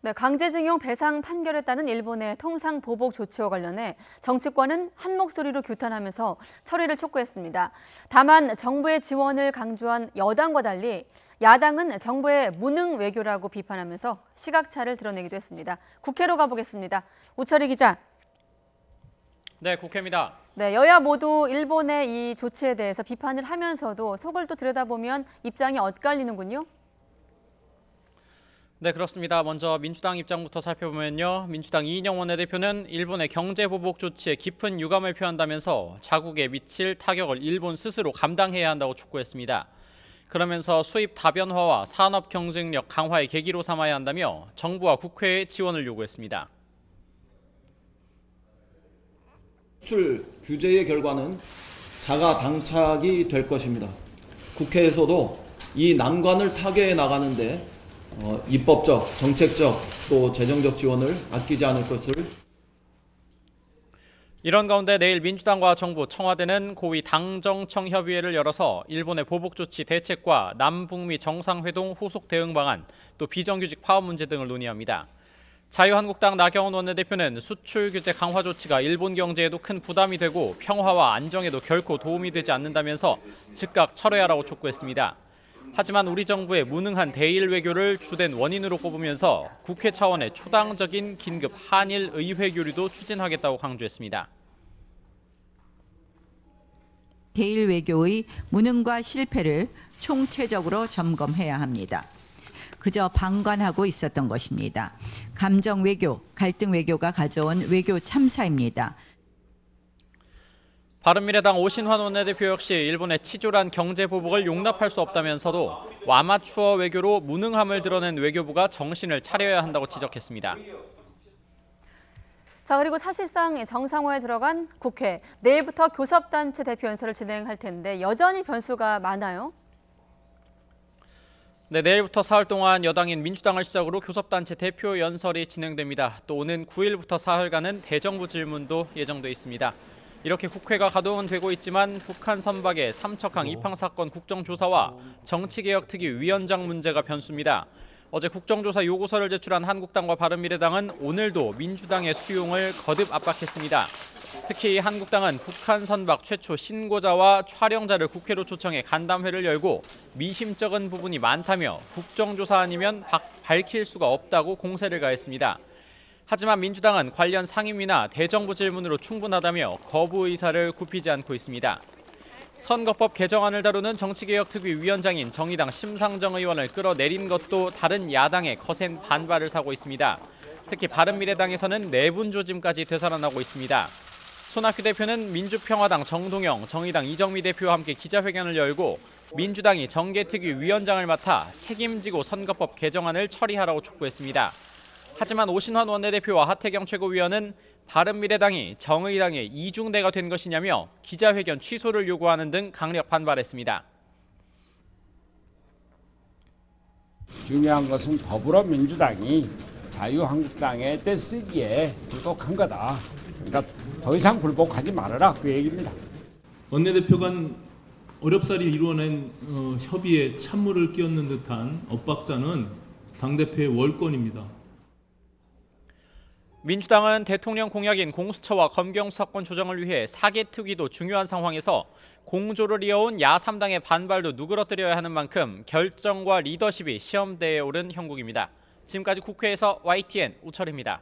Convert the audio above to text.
네, 강제징용 배상 판결에 따른 일본의 통상 보복 조치와 관련해 정치권은 한 목소리로 규탄하면서 처리를 촉구했습니다. 다만 정부의 지원을 강조한 여당과 달리 야당은 정부의 무능 외교라고 비판하면서 시각차를 드러내기도 했습니다. 국회로 가보겠습니다. 우철희 기자. 네, 국회입니다. 네, 여야 모두 일본의 이 조치에 대해서 비판을 하면서도 속을 또 들여다보면 입장이 엇갈리는군요. 네, 그렇습니다. 먼저 민주당 입장부터 살펴보면요. 민주당 이인영 원내대표는 일본의 경제보복 조치에 깊은 유감을 표한다면서 자국에 미칠 타격을 일본 스스로 감당해야 한다고 촉구했습니다. 그러면서 수입 다변화와 산업 경쟁력 강화의 계기로 삼아야 한다며 정부와 국회에 지원을 요구했습니다. 수출 규제의 결과는 자가당착이 될 것입니다. 국회에서도 이 난관을 타개해 나가는데 입법적, 정책적, 또 재정적 지원을 아끼지 않을 것을. 이런 가운데 내일 민주당과 정부, 청와대는 고위 당정청 협의회를 열어서 일본의 보복 조치 대책과 남북미 정상회동 후속 대응 방안, 또 비정규직 파업 문제 등을 논의합니다. 자유한국당 나경원 원내대표는 수출 규제 강화 조치가 일본 경제에도 큰 부담이 되고 평화와 안정에도 결코 도움이 되지 않는다면서 즉각 철회하라고 촉구했습니다. 하지만 우리 정부의 무능한 대일 외교를 주된 원인으로 꼽으면서 국회 차원의 초당적인 긴급 한일 의회 교류도 추진하겠다고 강조했습니다. 대일 외교의 무능과 실패를 총체적으로 점검해야 합니다. 그저 방관하고 있었던 것입니다. 감정 외교, 갈등 외교가 가져온 외교 참사입니다. 바른미래당 오신환 원내대표 역시 일본의 치졸한 경제 보복을 용납할 수 없다면서도 아마추어 외교로 무능함을 드러낸 외교부가 정신을 차려야 한다고 지적했습니다. 자, 그리고 사실상 정상화에 들어간 국회. 내일부터 교섭단체 대표 연설을 진행할 텐데 여전히 변수가 많아요. 네, 내일부터 사흘 동안 여당인 민주당을 시작으로 교섭단체 대표 연설이 진행됩니다. 또 오는 9일부터 사흘간은 대정부 질문도 예정돼 있습니다. 이렇게 국회가 가동은 되고 있지만 북한 선박의 삼척항 입항 사건 국정조사와 정치개혁특위 위원장 문제가 변수입니다. 어제 국정조사 요구서를 제출한 한국당과 바른미래당은 오늘도 민주당의 수용을 거듭 압박했습니다. 특히 한국당은 북한 선박 최초 신고자와 촬영자를 국회로 초청해 간담회를 열고 미심쩍은 부분이 많다며 국정조사 아니면 밝힐 수가 없다고 공세를 가했습니다. 하지만 민주당은 관련 상임위나 대정부 질문으로 충분하다며 거부 의사를 굽히지 않고 있습니다. 선거법 개정안을 다루는 정치개혁특위 위원장인 정의당 심상정 의원을 끌어내린 것도 다른 야당의 거센 반발을 사고 있습니다. 특히 바른미래당에서는 내분 조짐까지 되살아나고 있습니다. 손학규 대표는 민주평화당 정동영, 정의당 이정미 대표와 함께 기자회견을 열고 민주당이 정개특위 위원장을 맡아 책임지고 선거법 개정안을 처리하라고 촉구했습니다. 하지만 오신환 원내대표와 하태경 최고위원은 바른미래당이 정의당의 이중대가 된 것이냐며 기자회견 취소를 요구하는 등 강력 반발했습니다. 중요한 것은 더불어민주당이 자유한국당의 떼쓰기에 굴복한 거다. 그러니까 더 이상 굴복하지 말아라, 그 얘기입니다. 원내대표 간 어렵사리 이루어낸 협의에 찬물을 끼얹는 듯한 엇박자는 당대표의 월권입니다. 민주당은 대통령 공약인 공수처와 검경수사권 조정을 위해 사개특위도 중요한 상황에서 공조를 이어온 야3당의 반발도 누그러뜨려야 하는 만큼 결정과 리더십이 시험대에 오른 형국입니다. 지금까지 국회에서 YTN 우철입니다.